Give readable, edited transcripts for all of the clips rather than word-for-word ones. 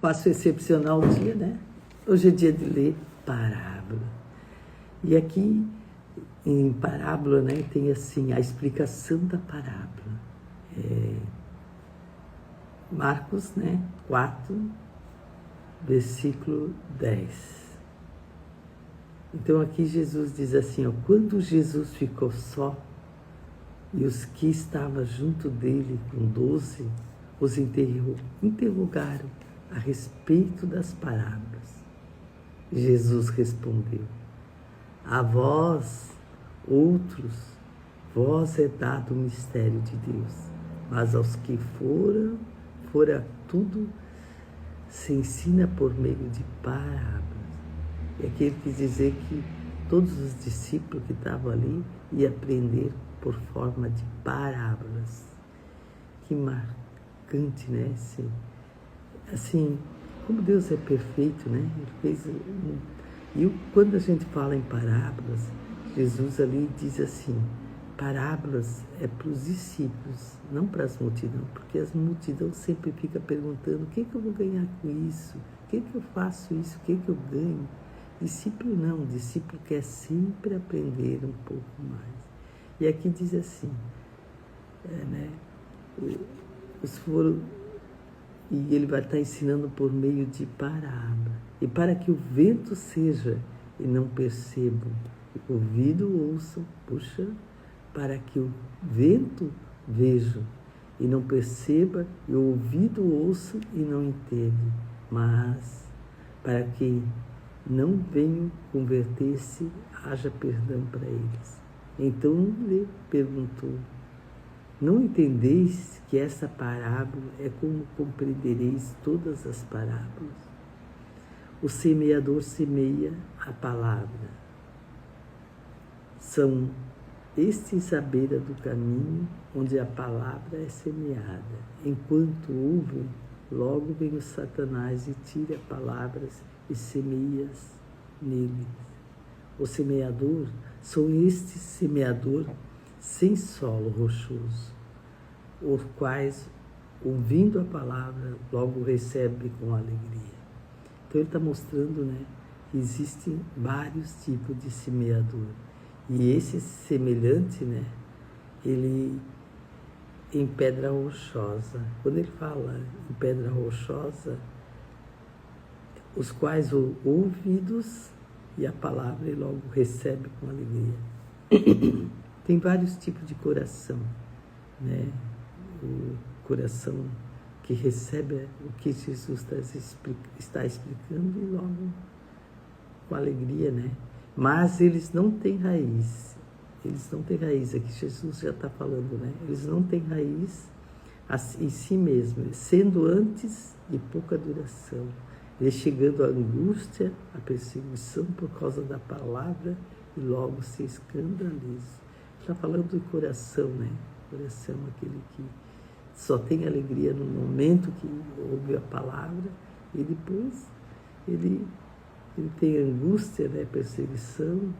Passo excepcional dia, né? Hoje é dia de ler parábola. E aqui em parábola, né, tem assim a explicação da parábola. Marcos, né, 4, versículo 10. Então aqui Jesus diz assim, ó, quando Jesus ficou só e os que estavam junto dele com 12 os interrogaram a respeito das parábolas. Jesus respondeu, a vós, outros, vós é dado o mistério de Deus, mas aos que fora tudo, se ensina por meio de parábolas. E aqui ele quis dizer que todos os discípulos que estavam ali iam aprender por forma de parábolas. Que marcante, né? Assim, como Deus é perfeito, né? Ele fez E quando a gente fala em parábolas, Jesus ali diz assim, parábolas é para os discípulos, não para as multidões, porque as multidões sempre ficam perguntando, o que eu vou ganhar com isso? O que eu faço isso? O que eu ganho? Discípulo não, discípulo quer sempre aprender um pouco mais. E aqui diz assim, né? E ele vai estar ensinando por meio de parábola. E para que o vento seja e não percebam, o ouvido ouçam, para que o vento veja e não perceba, e o ouvido ouça e não entenda, mas para que não venham converter-se, haja perdão para eles. Então ele perguntou, não entendeis que essa parábola é como compreendereis todas as parábolas? O semeador semeia a palavra. São estes à beira do caminho, onde a palavra é semeada. Enquanto ouvem, logo vem o Satanás e tira palavras e semeia-as neles. O semeador, são estes semeador sem solo rochoso, os quais, ouvindo a palavra, logo recebe com alegria. Então ele está mostrando, né, que existem vários tipos de semeador. E esse semelhante, né, ele em pedra rochosa. Quando ele fala em pedra rochosa, os quais ouvidos e a palavra ele logo recebe com alegria. Tem vários tipos de coração, né? O coração que recebe o que Jesus está explicando e logo com alegria, né? Mas eles não têm raiz. Eles não têm raiz, aqui Jesus já está falando, né? Eles não têm raiz em si mesmos, sendo antes de pouca duração, e chegando à angústia, à perseguição por causa da palavra e logo se escandalizam. Está falando do coração, né? Coração, aquele que só tem alegria no momento que ouve a palavra e depois ele tem angústia, né? Perseguição,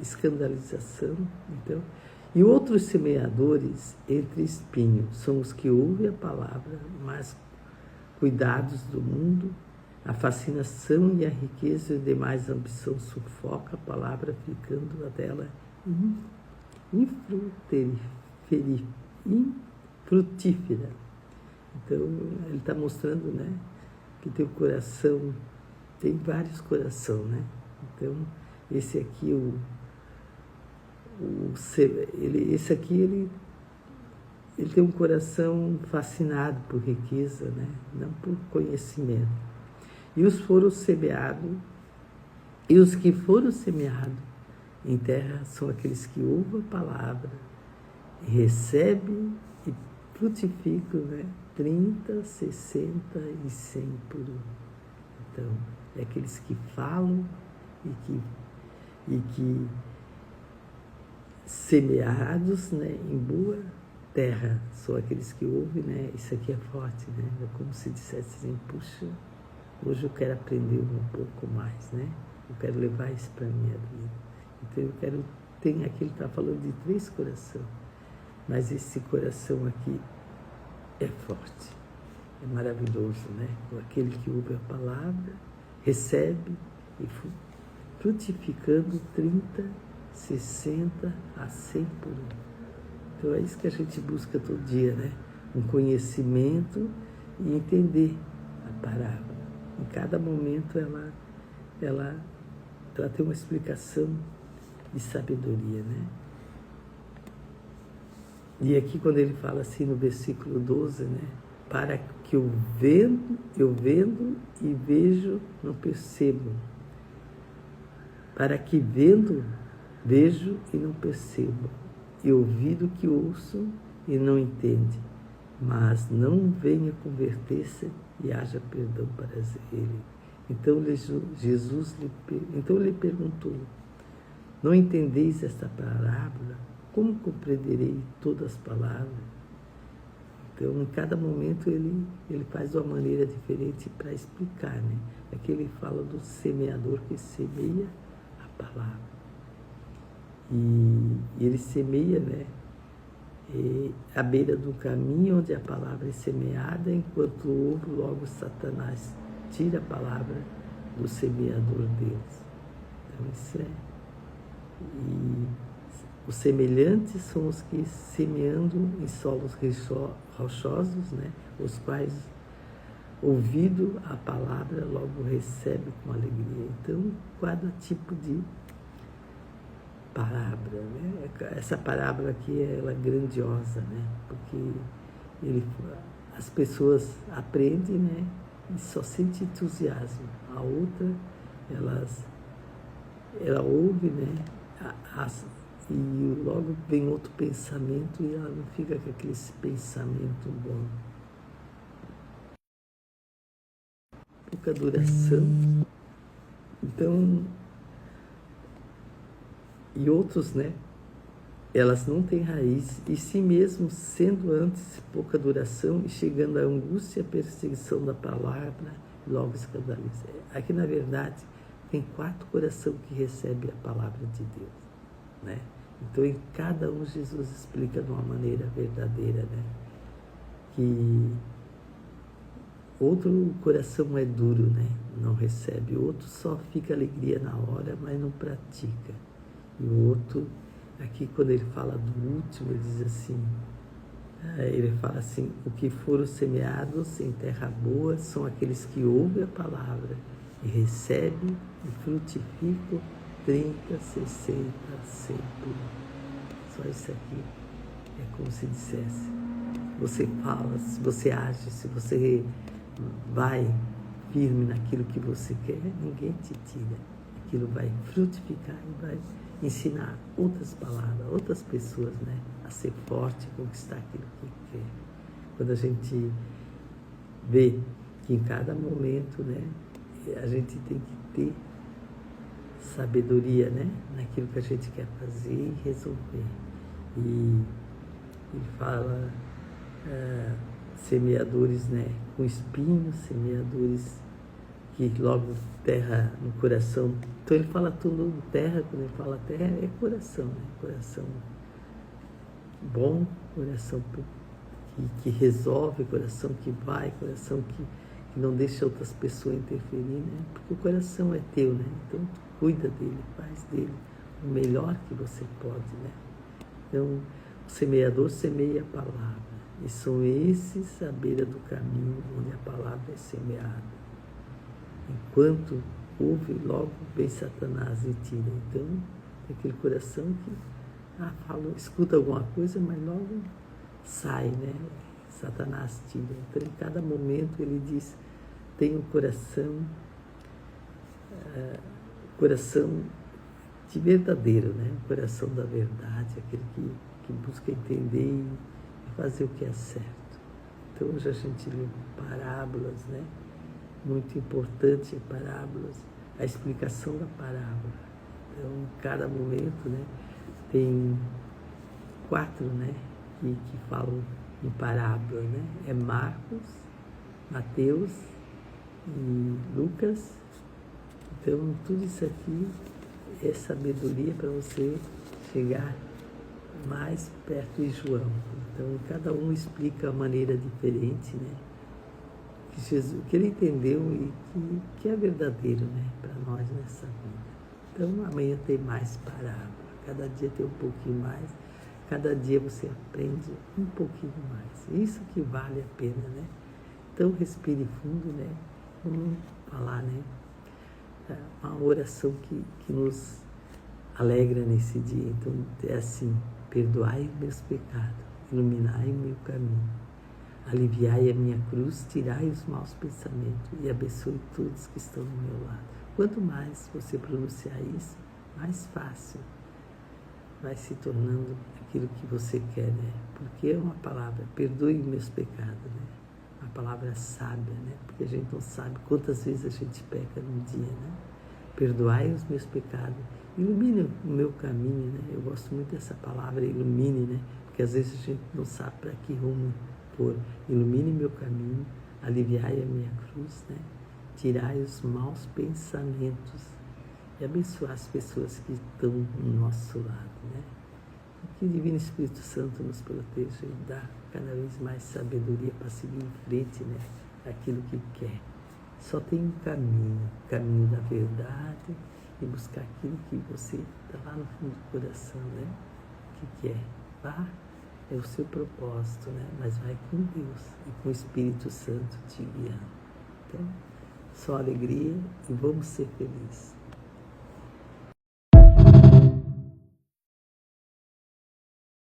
escandalização. Então, e outros semeadores entre espinhos são os que ouvem a palavra, mas cuidados do mundo, a fascinação e a riqueza e demais ambição sufoca a palavra, ficando a dela infrutífera. Então, ele está mostrando, né, que tem o coração, tem vários corações, né? Então, esse aqui, ele tem um coração fascinado por riqueza, né? Não por conhecimento. E os que foram semeados em terra são aqueles que ouvem a palavra, recebem e frutificam, né? 30, 60 e 100 por um. Então, é aqueles que falam e que semeados, né, em boa terra, são aqueles que ouvem, né? Isso aqui é forte, né? É como se dissesse assim, puxa, hoje eu quero aprender um pouco mais, né? Eu quero levar isso para a minha vida. Então eu quero, aqui ele está falando de 3 corações, mas esse coração aqui é forte. é maravilhoso, né? Aquele que ouve a palavra, recebe e frutificando 30, 60 a 100 por um. Então é isso que a gente busca todo dia, né? Um conhecimento e entender a parábola. Em cada momento ela tem uma explicação de sabedoria, né? E aqui quando ele fala assim no versículo 12, né? Para que eu vendo e vejo, não percebo. Para que vendo, vejo e não percebo. E ouvido que ouço e não entende. Mas não venha converter-se e haja perdão para ele. Então Jesus lhe perguntou: não entendeis esta parábola? Como compreenderei todas as palavras? Então, em cada momento, ele faz de uma maneira diferente para explicar, né? Aqui ele fala do semeador que semeia a palavra. E ele semeia, né? À beira do caminho onde a palavra é semeada, enquanto ouve, logo Satanás tira a palavra do semeador deles. Então, isso é... E os semelhantes são os que, semeando em solos rochosos, né, os quais, ouvindo a palavra, logo recebe com alegria. Então, cada tipo de parábola, né? Essa parábola aqui, ela é grandiosa, né? Porque as pessoas aprendem, né, e só sente entusiasmo. A outra, ela ouve, né, e logo vem outro pensamento e ela não fica com aquele pensamento bom. Pouca duração. Então, e outros, né? Elas não têm raiz, e si mesmo sendo antes pouca duração e chegando à angústia e à perseguição da palavra, logo escandaliza. Aqui, na verdade, tem 4 corações que recebem a palavra de Deus, né? Então, em cada um, Jesus explica de uma maneira verdadeira, né? Que outro coração é duro, né? Não recebe. O outro só fica alegria na hora, mas não pratica. E o outro, aqui quando ele fala do último, ele fala assim: o que foram semeados em terra boa são aqueles que ouvem a palavra e recebem e frutificam 30, 60, 100 por um. Só isso aqui é como se dissesse: você fala, se você age, se você vai firme naquilo que você quer, ninguém te tira. Aquilo vai frutificar e vai ensinar outras palavras, outras pessoas, né, a ser forte e conquistar aquilo que quer. Quando a gente vê que em cada momento, né, a gente tem que ter sabedoria, né, naquilo que a gente quer fazer e resolver. E ele fala semeadores, né, com espinhos, semeadores que logo terra no coração. Então ele fala tudo terra, quando ele fala terra é coração, né? Coração bom, coração que resolve, coração que vai, coração que não deixa outras pessoas interferir, né? Porque o coração é teu, né? Então tu cuida dele, faz dele o melhor que você pode, né? Então o semeador semeia a palavra, e são esses à beira do caminho onde a palavra é semeada. Enquanto ouve, logo vem Satanás e tira. Então, tem aquele coração que escuta alguma coisa, mas logo sai, né? Satanás tira. Então, em cada momento ele diz: tem um coração de verdadeiro, né? Um coração da verdade, aquele que busca entender e fazer o que é certo. Então, hoje a gente lê parábolas, né? Muito importante parábolas, a explicação da parábola. Então, em cada momento, né, tem 4, né, que falam em parábola, né? É Marcos, Mateus e Lucas. Então, tudo isso aqui é sabedoria para você chegar mais perto de João. Então, cada um explica a maneira diferente, né? que Jesus, que ele entendeu e que é verdadeiro, né, para nós nessa vida. Então amanhã tem mais parábola, cada dia tem um pouquinho mais, cada dia você aprende um pouquinho mais. Isso que vale a pena, né? Então respire fundo, né? Vamos falar, né? Uma oração que nos alegra nesse dia. Então é assim: perdoai meus pecados, iluminai meu caminho, aliviai a minha cruz, tirai os maus pensamentos e abençoe todos que estão do meu lado. Quanto mais você pronunciar isso, mais fácil vai se tornando aquilo que você quer, né? Porque é uma palavra, perdoe meus pecados, né? Uma palavra sábia, né? Porque a gente não sabe quantas vezes a gente peca num dia, né? Perdoai os meus pecados, ilumine o meu caminho, né? Eu gosto muito dessa palavra, ilumine, né? Porque às vezes a gente não sabe para que rumo pôr. Ilumine meu caminho, aliviai a minha cruz, né? Tirai os maus pensamentos e abençoar as pessoas que estão do nosso lado, né? Que o Divino Espírito Santo nos proteja e dá cada vez mais sabedoria para seguir em frente, né? Aquilo que quer. Só tem um caminho, o caminho da verdade, e buscar aquilo que você está lá no fundo do coração, né? Que quer. Vá, é o seu propósito, né? Mas vai com Deus e com o Espírito Santo te guiando. Então, só alegria e vamos ser felizes.